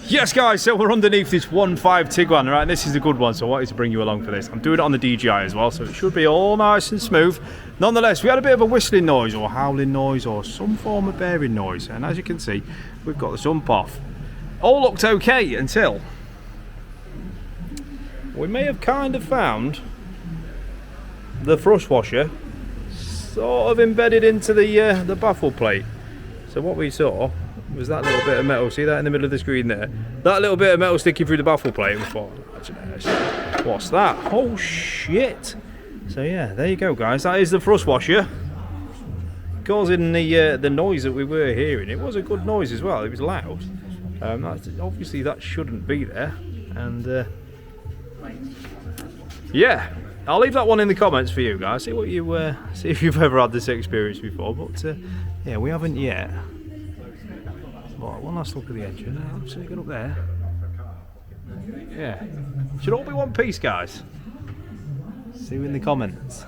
Yes, guys, so we're underneath this 1.5 Tiguan, right? This is a good one, so I wanted to bring you along for this. I'm doing it on the DJI as well, so it should be all nice and smooth. Nonetheless, we had a bit of a whistling noise or howling noise or some form of bearing noise, and as you can see, we've got the sump off. All looked okay until we may have kind of found the thrust washer sort of embedded into the baffle plate. So what we saw was that little bit of metal, see that in the middle of the screen there? That little bit of metal sticking through the baffle plate, and we thought, what's that? Oh shit! So yeah, there you go guys, that is the thrust washer causing the noise that we were hearing. It was a good noise as well, it was loud. Obviously that shouldn't be there, and yeah, I'll leave that one in the comments for you guys. See what you see if you've ever had this experience before. But yeah, we haven't yet. But one last look at the engine. Absolutely good up there. Yeah, should all be one piece, guys. See you in the comments.